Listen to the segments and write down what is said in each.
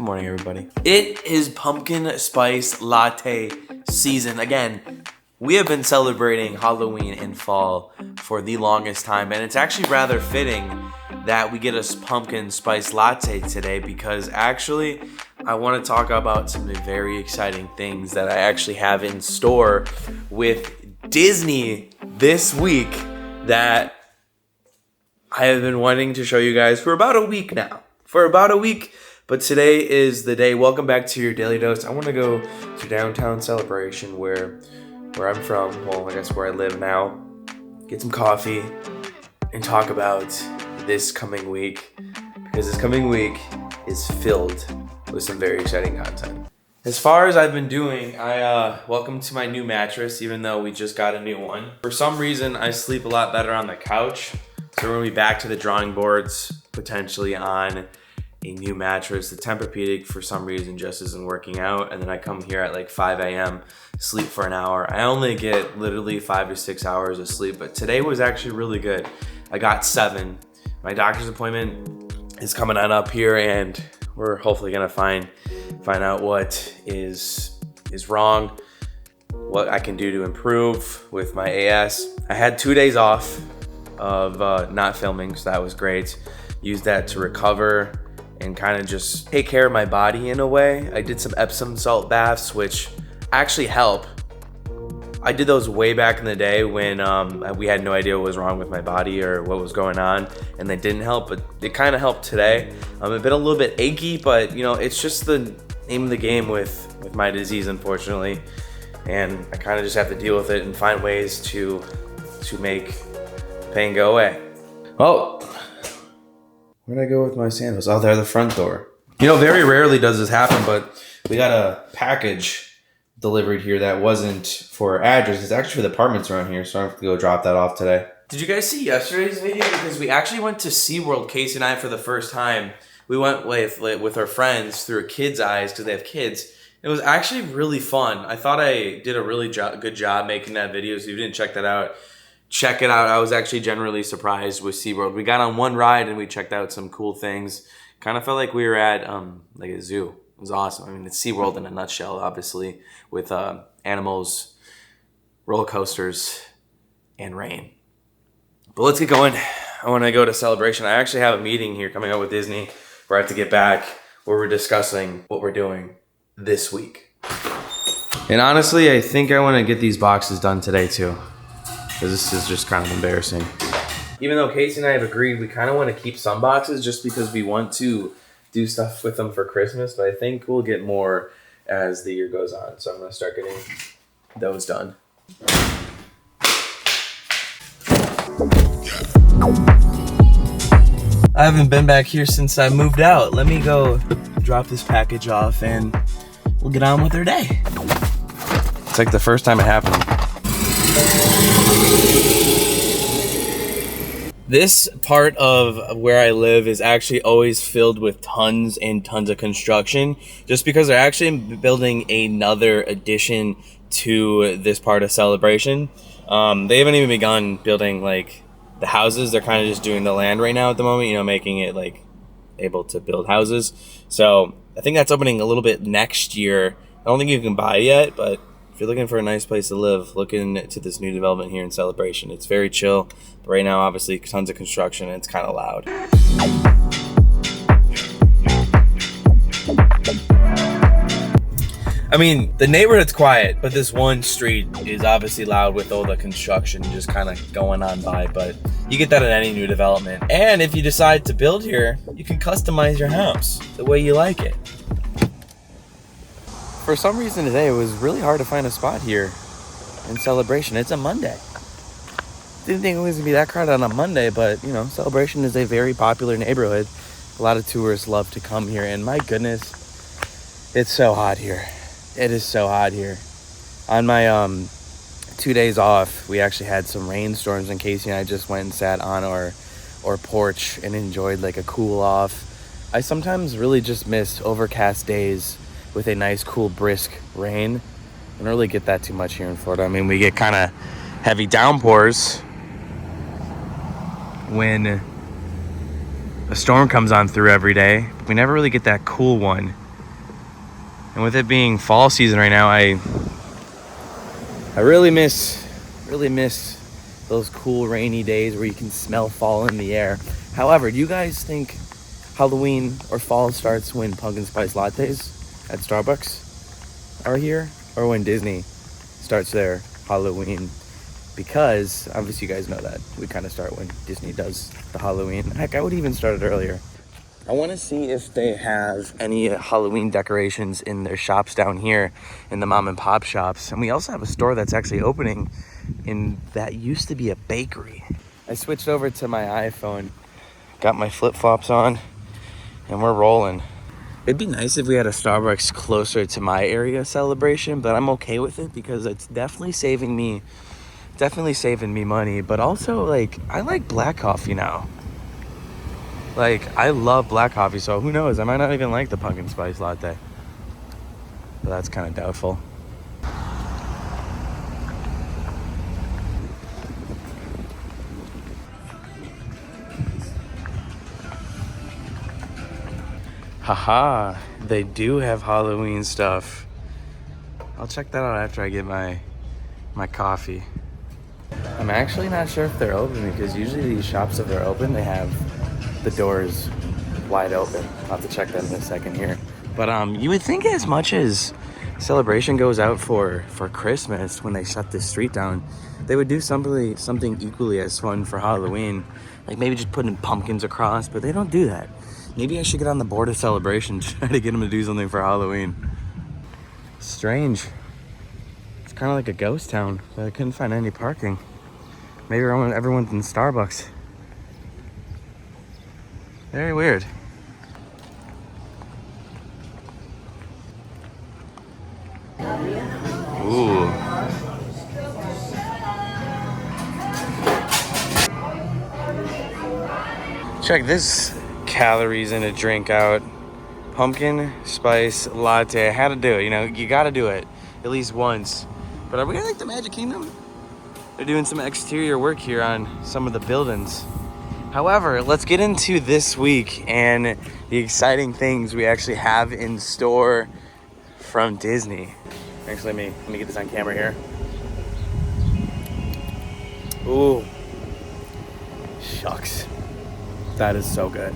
morning, everybody. It is pumpkin spice latte season. Again, we have been celebrating Halloween in fall for the longest time, and it's actually rather fitting that we get a pumpkin spice latte today because actually I want to talk about some very exciting things that I actually have in store with Disney this week that I have been wanting to show you guys for about a week now. But today is the day. Welcome back to your Daily Dose. I want to go to downtown Celebration where I'm from. Well, I guess where I live now. Get some coffee and talk about this coming week because this coming week is filled with some very exciting content. As far as I've been doing, I welcome to my new mattress, even though we just got a new one. For some reason, I sleep a lot better on the couch. So we're gonna be back to the drawing boards, potentially on a new mattress. The Tempur-Pedic for some reason just isn't working out. And then I come here at like 5 a.m., sleep for an hour. I only get literally 5 to 6 hours of sleep, but today was actually really good. I got 7. My doctor's appointment is coming on up here and we're hopefully gonna find out what is wrong, what I can do to improve with my AS. I had 2 days off of not filming, so that was great. Used that to recover and kind of just take care of my body in a way. I did some Epsom salt baths, which actually help. I did those way back in the day when we had no idea what was wrong with my body or what was going on, and they didn't help, but it kind of helped today. I've been a little bit achy, but you know, it's just the name of the game with my disease, unfortunately, and I kind of just have to deal with it and find ways to make pain go away. Oh, where'd I go with my sandals? Oh, they're the front door. You know, very rarely does this happen, but we got a package delivered here that wasn't for our address. It's actually for the apartments around here, so I have to go drop that off today. Did you guys see yesterday's video? Because we actually went to SeaWorld, Casey and I, for the first time. We went with our friends through a kid's eyes because they have kids. It was actually really fun. I thought I did a really good job making that video, so if you didn't check that out, check it out. I was actually generally surprised with SeaWorld. We got on one ride and we checked out some cool things. Kind of felt like we were at like a zoo. It was awesome. I mean, it's SeaWorld in a nutshell, obviously, with animals, roller coasters, and rain. But let's get going. I want to go to Celebration. I actually have a meeting here coming up with Disney where I have to get back, where we're discussing what we're doing this week. And honestly, I think I want to get these boxes done today too, because this is just kind of embarrassing. Even though Casey and I have agreed, we kind of want to keep some boxes just because we want to do stuff with them for Christmas, but I think we'll get more as the year goes on. So I'm going to start getting those done. I haven't been back here since I moved out. Let me go drop this package off and we'll get on with our day. It's like the first time it happened. This part of where I live is actually always filled with tons and tons of construction, just because they're actually building another addition to this part of Celebration. They haven't even begun building like the houses. They're kind of just doing the land right now at the moment, you know, making it like able to build houses. So I think that's opening a little bit next year. I don't think you can buy yet, but if you're looking for a nice place to live, look into this new development here in Celebration. It's very chill, but right now, obviously, tons of construction and it's kind of loud. I mean, the neighborhood's quiet, but this one street is obviously loud with all the construction just kind of going on by, but you get that in any new development. And if you decide to build here, you can customize your house the way you like it. For some reason today, it was really hard to find a spot here in Celebration. It's a Monday. Didn't think it was gonna be that crowded on a Monday, but you know, Celebration is a very popular neighborhood. A lot of tourists love to come here, and my goodness, it's so hot here. It is so hot here. On my 2 days off, we actually had some rainstorms, and Casey and I just went and sat on our porch and enjoyed like a cool off. I sometimes really just miss overcast days with a nice, cool, brisk rain. I don't really get that too much here in Florida. I mean, we get kind of heavy downpours when a storm comes on through every day. We never really get that cool one And with it being fall season right now, I really miss those cool rainy days where you can smell fall in the air. However, do you guys think Halloween or fall starts when pumpkin spice lattes at Starbucks are here, or when Disney starts their Halloween? Because obviously you guys know that we kind of start when Disney does the Halloween. Heck, I would even start it earlier. I want to see if they have any Halloween decorations in their shops down here in the mom and pop shops. And we also have a store that's actually opening in that used to be a bakery. I switched over to my iPhone, got my flip-flops on, and we're rolling. It'd be nice if we had a Starbucks closer to my area celebration, but I'm okay with it because it's definitely saving me money. But also, like, I like black coffee now. Like, I love black coffee, so who knows? I might not even like the pumpkin spice latte. But that's kind of doubtful. Haha, they do have Halloween stuff. I'll check that out after I get my coffee. I'm actually not sure if they're open because usually these shops, if they're open, they have the doors wide open. I'll have to check that in a second here. But you would think as much as Celebration goes out for Christmas when they shut this street down, they would do something equally as fun for Halloween. Like maybe just putting pumpkins across, but they don't do that. Maybe I should get on the board of Celebration, try to get them to do something for Halloween. Strange. It's kind of like a ghost town, but I couldn't find any parking. Maybe everyone's in Starbucks. Very weird. Ooh. Check this calories in a drink out. Pumpkin spice latte. I had to do it. You know, you got to do it at least once. But are we like the Magic Kingdom? They're doing some exterior work here on some of the buildings. However, let's get into this week and the exciting things we actually have in store from Disney. Actually, let me get this on camera here. Ooh. Shucks. That is so good.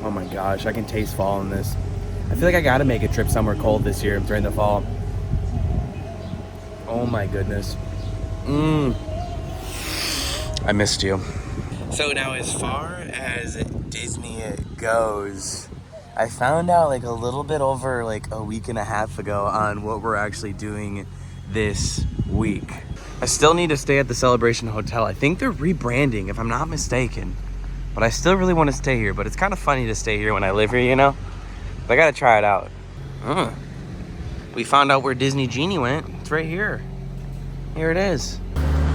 Oh my gosh, I can taste fall in this. I feel like I gotta make a trip somewhere cold this year during the fall. Oh my goodness. I missed you. So now as far as Disney goes, I found out like a little bit over like a week and a half ago on what we're actually doing this week. I still need to stay at the Celebration Hotel. I think they're rebranding if I'm not mistaken, but I still really want to stay here. But it's kind of funny to stay here when I live here, you know? But I gotta try it out. We found out where Disney Genie went. It's right here. Here it is.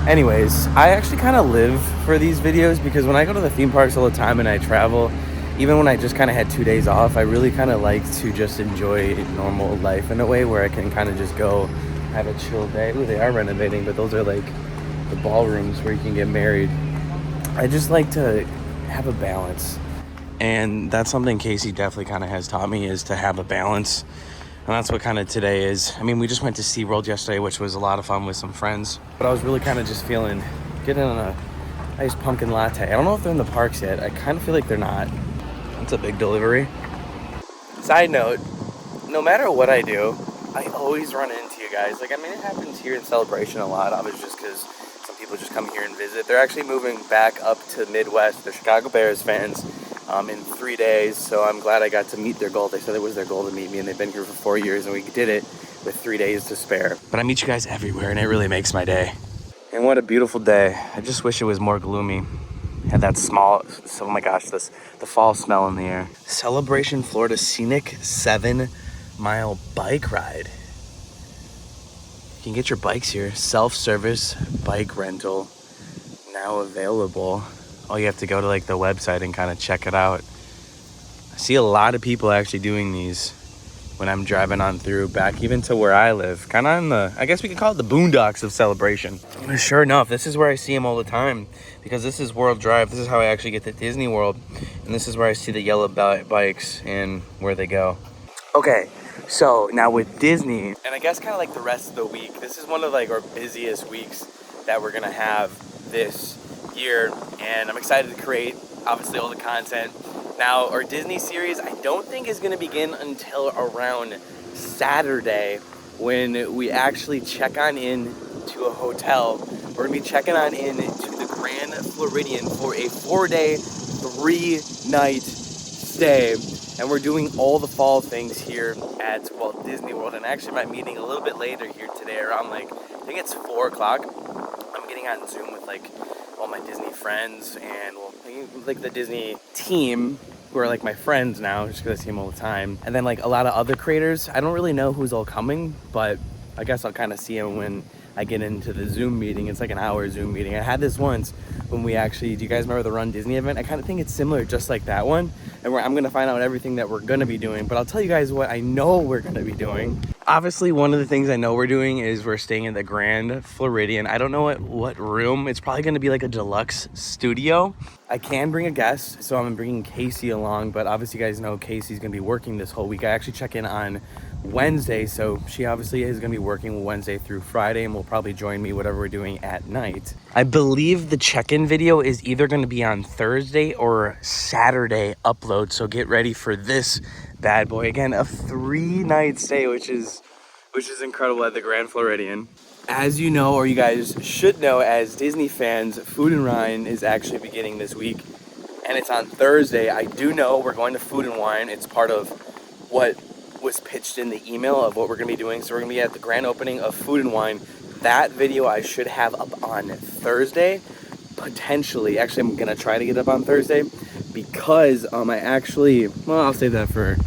Anyways, I actually kind of live for these videos because when I go to the theme parks all the time and I travel, even when I just kind of had 2 days off, I really kind of like to just enjoy normal life in a way where I can kind of just go have a chill day. Ooh, they are renovating, but those are like the ballrooms where you can get married. I just like to have a balance. And that's something Casey definitely kind of has taught me, is to have a balance. And that's what kind of today is. I mean, we just went to SeaWorld yesterday, which was a lot of fun with some friends. But I was really kind of just feeling, getting on a nice pumpkin latte. I don't know if they're in the parks yet. I kind of feel like they're not. That's a big delivery. Side note, no matter what I do, I always run into you guys. Like, I mean, it happens here in Celebration a lot, obviously just because some people just come here and visit. They're actually moving back up to Midwest. They're Chicago Bears fans. In 3 days, so I'm glad I got to meet their goal. They said it was their goal to meet me, and they've been here for 4 years, and we did it with 3 days to spare. But I meet you guys everywhere, and it really makes my day. And what a beautiful day. I just wish it was more gloomy. Had that small, oh my gosh, the fall smell in the air. Celebration Florida Scenic 7-mile bike ride. You can get your bikes here. Self-service bike rental now available. All you have to go to like the website and kind of check it out. I see a lot of people actually doing these when I'm driving on through back even to where I live. Kind of in the, I guess we could call it the boondocks of Celebration. And sure enough, this is where I see them all the time because this is World Drive. This is how I actually get to Disney World. And this is where I see the yellow bikes and where they go. Okay, so now with Disney, and I guess kind of like the rest of the week, this is one of like our busiest weeks that we're gonna have this year, and I'm excited to create obviously all the content. Now our Disney series I don't think is gonna begin until around Saturday when we actually check on in to a hotel. We're gonna be checking on in to the Grand Floridian for a 4-day, 3-night stay. And we're doing all the fall things here at Walt Disney World. And I actually my meeting a little bit later here today around like, I think it's 4 o'clock. I'm getting on Zoom with like all my Disney friends and well, like the Disney team who are like my friends now just because I see them all the time. And then like a lot of other creators. I don't really know who's all coming, but I guess I'll kind of see them when I get into the Zoom meeting. It's like an hour Zoom meeting. I had this once when we actually, do you guys remember the Run Disney event? I kind of think it's similar just like that one. And I'm gonna find out everything that we're gonna be doing, but I'll tell you guys what I know we're gonna be doing. Obviously, one of the things I know we're doing is we're staying in the Grand Floridian. I don't know what room. It's probably gonna be like a deluxe studio. I can bring a guest, so I'm bringing Casey along, but obviously you guys know Casey's gonna be working this whole week. I actually check in on Wednesday, so she obviously is going to be working Wednesday through Friday and will probably join me whatever we're doing at night. I believe the check-in video is either going to be on Thursday or Saturday upload, so get ready for this bad boy. Again, a 3-night stay, which is incredible at the Grand Floridian. As you know, or you guys should know as Disney fans, Food and Wine is actually beginning this week, and it's on Thursday. I do know we're going to Food and Wine. It's part of what was pitched in the email of what we're going to be doing. So we're going to be at the grand opening of Food and Wine. That video I should have up on Thursday, potentially. Actually, I'm going to try to get up on Thursday because I'll save that for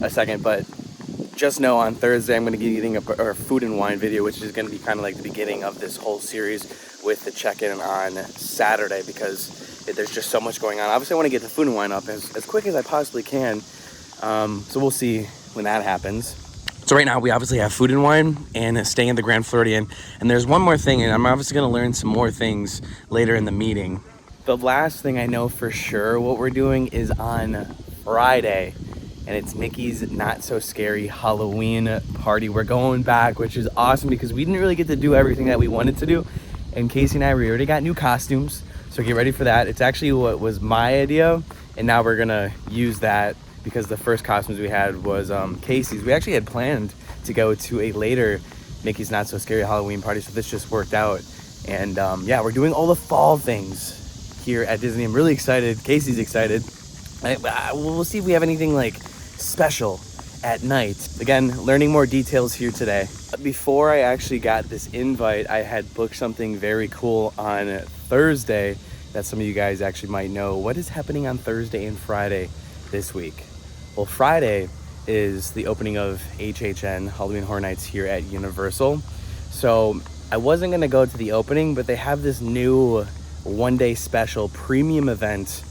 a second, but just know on Thursday I'm going to be getting a Food and Wine video, which is going to be kind of like the beginning of this whole series with the check-in on Saturday because there's just so much going on. Obviously, I want to get the Food and Wine up as quick as I possibly can. So we'll see when that happens. So right now we obviously have Food and Wine and staying in the Grand Floridian. And there's one more thing, and I'm obviously going to learn some more things later in the meeting. The last thing I know for sure what we're doing is on Friday, and it's Mickey's Not So Scary Halloween party. We're going back, which is awesome because we didn't really get to do everything that we wanted to do. And Casey and I, we already got new costumes, so get ready for that. It's actually what was my idea, and now we're gonna use that because the first costumes we had was Casey's. We actually had planned to go to a later Mickey's Not So Scary Halloween party, so this just worked out. And yeah, we're doing all the fall things here at Disney. I'm really excited. Casey's excited. We'll see if we have anything like special at night. Again, learning more details here today. Before I actually got this invite, I had booked something very cool on Thursday that some of you guys actually might know. What is happening on Thursday and Friday this week? Well, Friday is the opening of HHN, Halloween Horror Nights, here at Universal. So I wasn't gonna go to the opening, but they have this new 1-day special premium event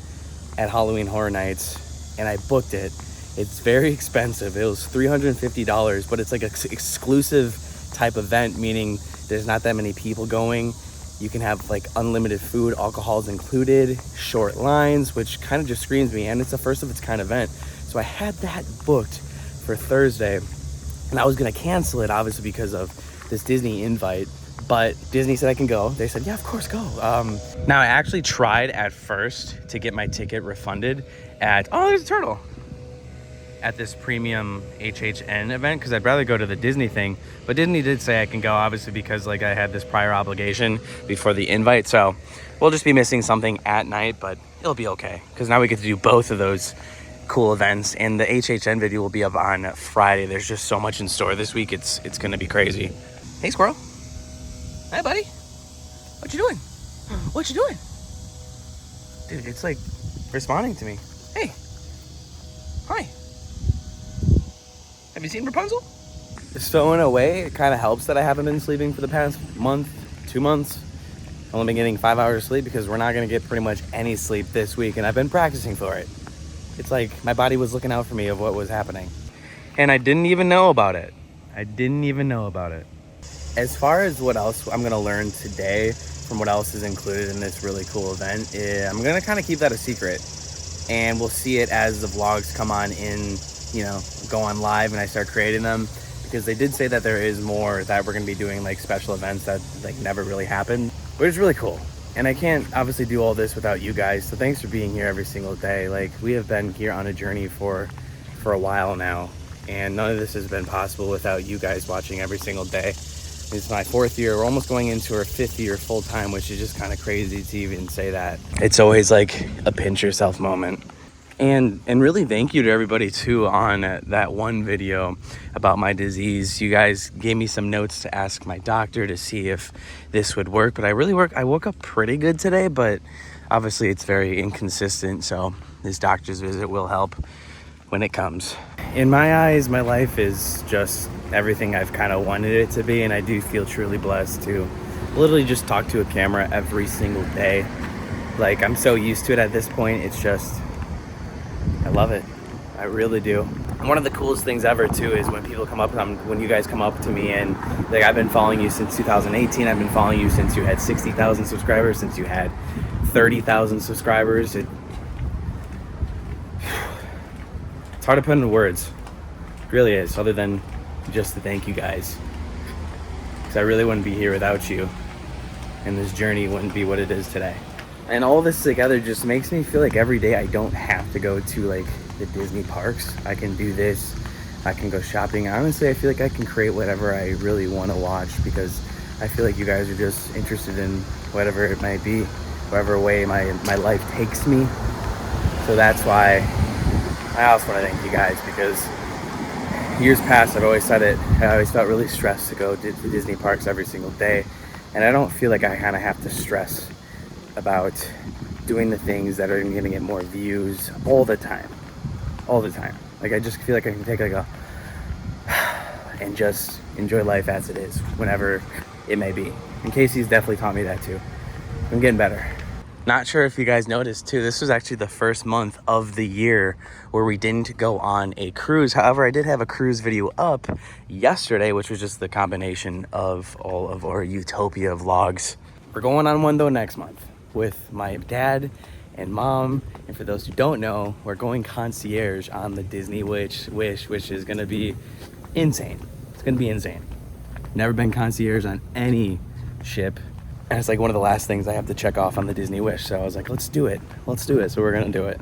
at Halloween Horror Nights, and I booked it. It's very expensive. It was $350, but it's like an exclusive type event, meaning there's not that many people going. You can have like unlimited food, alcohol's included, short lines, which kind of just screams me, and it's a first of its kind event. So I had that booked for Thursday, and I was gonna cancel it obviously because of this Disney invite, but Disney said I can go. They said, yeah, of course, go. Now I actually tried at first to get my ticket refunded at, oh, there's a turtle, at this premium HHN event, because I'd rather go to the Disney thing, but Disney did say I can go, obviously because like I had this prior obligation before the invite, so we'll just be missing something at night, but it'll be okay, because now we get to do both of those cool events, and the HHN video will be up on Friday. There's just so much in store this week, it's gonna be crazy. Hey, squirrel. Hi, buddy. What you doing? What you doing? Dude, it's like responding to me. Hey. Hi. Have you seen Rapunzel? So in a way, it kind of helps that I haven't been sleeping for the past month, 2 months. I've only been getting 5 hours of sleep because we're not going to get pretty much any sleep this week, and I've been practicing for it. It's like my body was looking out for me of what was happening. And I didn't even know about it. As far as what else I'm going to learn today from what else is included in this really cool event, I'm going to kind of keep that a secret. And we'll see it as the vlogs come on in you know, go on live and I start creating them, because they did say that there is more that we're gonna be doing, like special events that like never really happened, but it's really cool. And I can't obviously do all this without you guys, so thanks for being here every single day. Like, we have been here on a journey for a while now, and none of this has been possible without you guys watching every single day. It's my 4th year. We're almost going into our 5th year full time, which is just kind of crazy to even say that. It's always like a pinch yourself moment. And really thank you to everybody too on that one video about my disease. You guys gave me some notes to ask my doctor to see if this would work, but I woke up pretty good today, but obviously it's very inconsistent, so this doctor's visit will help when it comes. In my eyes, my life is just everything I've kind of wanted it to be, and I do feel truly blessed to literally just talk to a camera every single day. Like, I'm so used to it at this point. It's just, I love it. I really do. And one of the coolest things ever too is when people come up, when you guys come up to me and like, I've been following you since 2018. I've been following you since you had 60,000 subscribers, since you had 30,000 subscribers. It's hard to put into words. It really is, other than just to thank you guys. Because I really wouldn't be here without you. And this journey wouldn't be what it is today. And all this together just makes me feel like every day I don't have to go to like the Disney parks. I can do this. I can go shopping. Honestly, I feel like I can create whatever I really want to watch, because I feel like you guys are just interested in whatever it might be, whatever way my life takes me. So that's why I also want to thank you guys, because years past, I've always said it, I always felt really stressed to go to the Disney parks every single day. And I don't feel like I kind of have to stress about doing the things that are going to get more views all the time. Like, I just feel like I can take like a and just enjoy life as it is, whenever it may be. And Casey's definitely taught me that too. I'm getting better. Not sure if you guys noticed too, this was actually the first month of the year where we didn't go on a cruise. However, I did have a cruise video up yesterday, which was just the combination of all of our Utopia vlogs. We're going on one though next month with my dad and mom. And for those who don't know, we're going concierge on the Disney Wish, which is gonna be insane. It's gonna be insane. Never been concierge on any ship. And it's like one of the last things I have to check off on the Disney Wish. So I was like, let's do it. So we're gonna do it.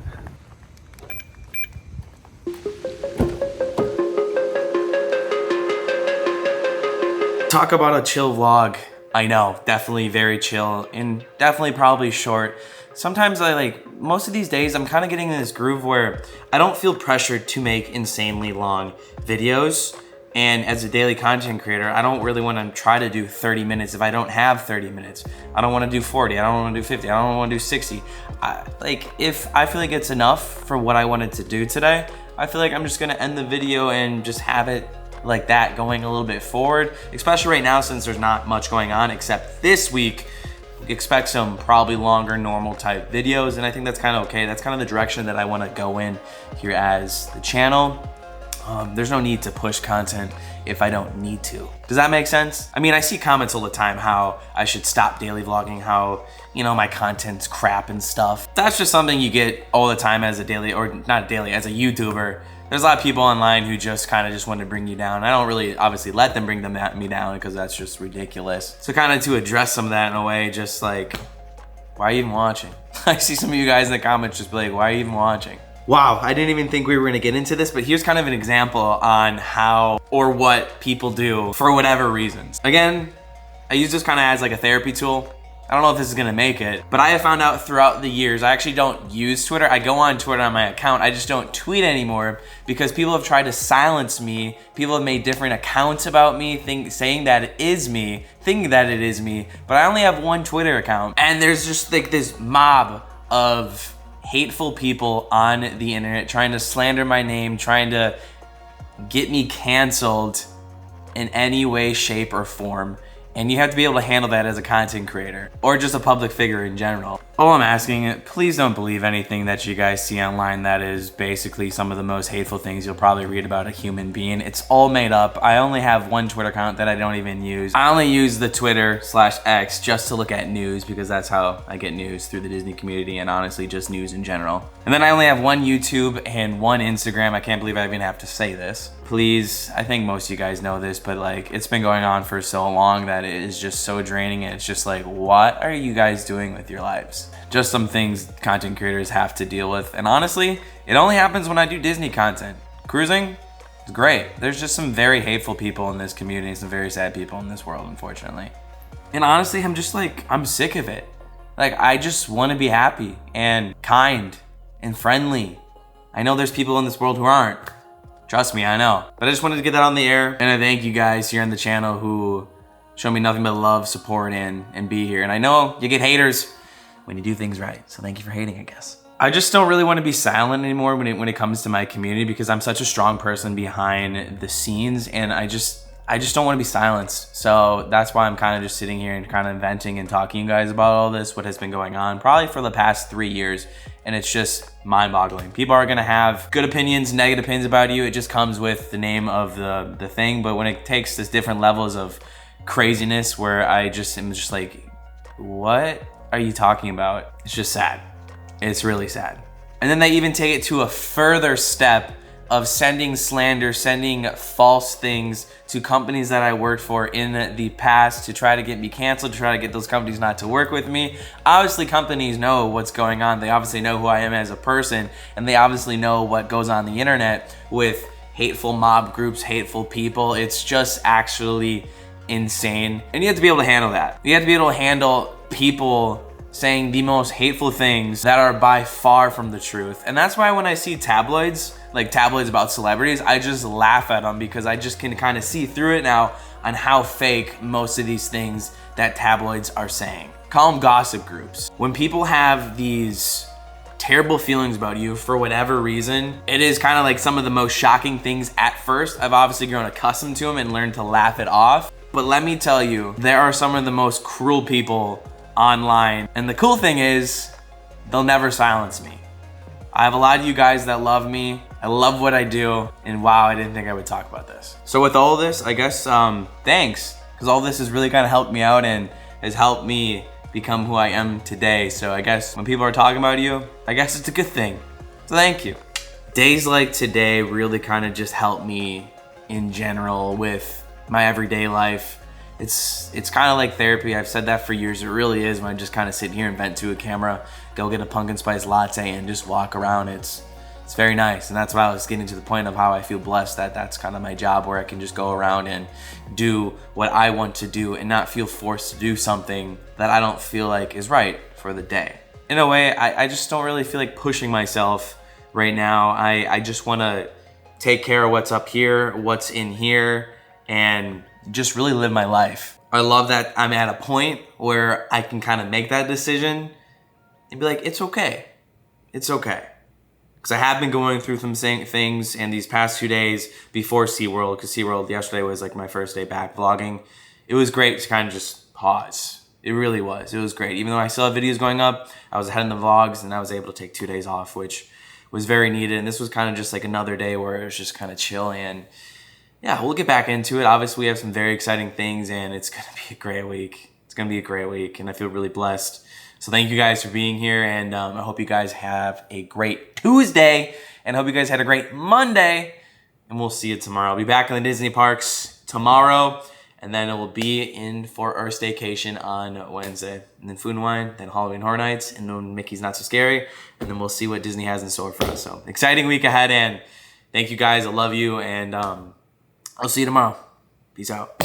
Talk about a chill vlog. I know, definitely very chill and definitely probably short. Sometimes most of these days, I'm kind of getting in this groove where I don't feel pressured to make insanely long videos. And as a daily content creator, I don't really want to try to do 30 minutes if I don't have 30 minutes. I don't want to do 40, I don't want to do 50, I don't want to do 60. If I feel like it's enough for what I wanted to do today, I feel like I'm just gonna end the video and just have it like that, going a little bit forward, especially right now since there's not much going on except this week. Expect some probably longer normal type videos, and I think that's kind of okay. That's kind of the direction that I want to go in here as the channel. There's no need to push content if I don't need to. Does that make sense? I mean, I see comments all the time how I should stop daily vlogging, how, you know, my content's crap and stuff. That's just something you get all the time as a daily, or not daily, as a YouTuber. There's a lot of people online who just kind of just want to bring you down. I don't really obviously let them bring me down, because that's just ridiculous. So kind of to address some of that in a way, just like, why are you even watching? I see some of you guys in the comments just be like, why are you even watching? Wow, I didn't even think we were gonna get into this, but here's kind of an example on how or what people do for whatever reasons. Again, I use this kind of as like a therapy tool. I don't know if this is gonna make it, but I have found out throughout the years, I actually don't use Twitter. I go on Twitter on my account, I just don't tweet anymore because people have tried to silence me. People have made different accounts about me, saying that it is me, thinking that it is me, but I only have one Twitter account. And there's just like this mob of hateful people on the internet trying to slander my name, trying to get me canceled in any way, shape, or form. And you have to be able to handle that as a content creator or just a public figure in general. All I'm asking, please don't believe anything that you guys see online that is basically some of the most hateful things you'll probably read about a human being. It's all made up. I only have one Twitter account that I don't even use. I only use the Twitter/X just to look at news because that's how I get news through the Disney community and honestly just news in general. And then I only have one YouTube and one Instagram. I can't believe I even have to say this. Please, I think most of you guys know this, but like it's been going on for so long that it is just so draining and it's just like, what are you guys doing with your lives? Just some things content creators have to deal with. And honestly, it only happens when I do Disney content. Cruising is great. There's just some very hateful people in this community, some very sad people in this world, unfortunately. And honestly, I'm just like, I'm sick of it. Like, I just want to be happy and kind and friendly. I know there's people in this world who aren't. Trust me, I know. But I just wanted to get that on the air. And I thank you guys here on the channel who show me nothing but love, support, and be here. And I know you get haters when you do things right. So thank you for hating, I guess. I just don't really want to be silent anymore when it comes to my community because I'm such a strong person behind the scenes and I just don't want to be silenced. So that's why I'm kind of just sitting here and kind of venting and talking to you guys about all this, what has been going on probably for the past 3 years. And it's just mind-boggling. People are gonna have good opinions, negative opinions about you. It just comes with the name of the thing. But when it takes this different levels of craziness where I just am just like, what are you talking about? It's just sad. It's really sad. And then they even take it to a further step of sending slander, sending false things to companies that I worked for in the past to try to get me canceled, to try to get those companies not to work with me. Obviously, companies know what's going on. They obviously know who I am as a person, and they obviously know what goes on the internet with hateful mob groups, hateful people. It's just actually insane. And you have to be able to handle that. You have to be able to handle people saying the most hateful things that are by far from the truth. And that's why when I see tabloids, like tabloids about celebrities, I just laugh at them because I just can kind of see through it now on how fake most of these things that tabloids are saying. Call them gossip groups. When people have these terrible feelings about you for whatever reason, it is kind of like some of the most shocking things at first. I've obviously grown accustomed to them and learned to laugh it off. But let me tell you, there are some of the most cruel people online. And the cool thing is, they'll never silence me. I have a lot of you guys that love me. I love what I do. And wow, I didn't think I would talk about this. So with all this, I guess, thanks. Because all this has really kind of helped me out and has helped me become who I am today. So I guess when people are talking about you, I guess it's a good thing. So thank you. Days like today really kind of just help me in general with my everyday life. It's kind of like therapy. I've said that for years. It really is when I just kind of sit here and vent to a camera, go get a pumpkin spice latte and just walk around. It's very nice. And that's why I was getting to the point of how I feel blessed that that's kind of my job where I can just go around and do what I want to do and not feel forced to do something that I don't feel like is right for the day. In a way, I just don't really feel like pushing myself right now. I just want to take care of what's up here, what's in here, and just really live my life. I love that I'm at a point where I can kind of make that decision and be like, it's okay. It's okay. Because I have been going through some things in these past 2 days before SeaWorld, because SeaWorld yesterday was like my first day back vlogging. It was great to kind of just pause. It really was. It was great. Even though I still have videos going up, I was ahead in the vlogs and I was able to take 2 days off, which was very needed. And this was kind of just like another day where it was just kind of chill and yeah, we'll get back into it. Obviously, we have some very exciting things, and it's going to be a great week. It's going to be a great week, and I feel really blessed. So thank you guys for being here, and I hope you guys have a great Tuesday, and I hope you guys had a great Monday, and we'll see you tomorrow. I'll be back in the Disney parks tomorrow, and then it will be in for our staycation on Wednesday. And then Food and Wine, then Halloween Horror Nights, and then Mickey's Not So Scary, and then we'll see what Disney has in store for us. So exciting week ahead, and thank you guys. I love you, and I'll see you tomorrow. Peace out.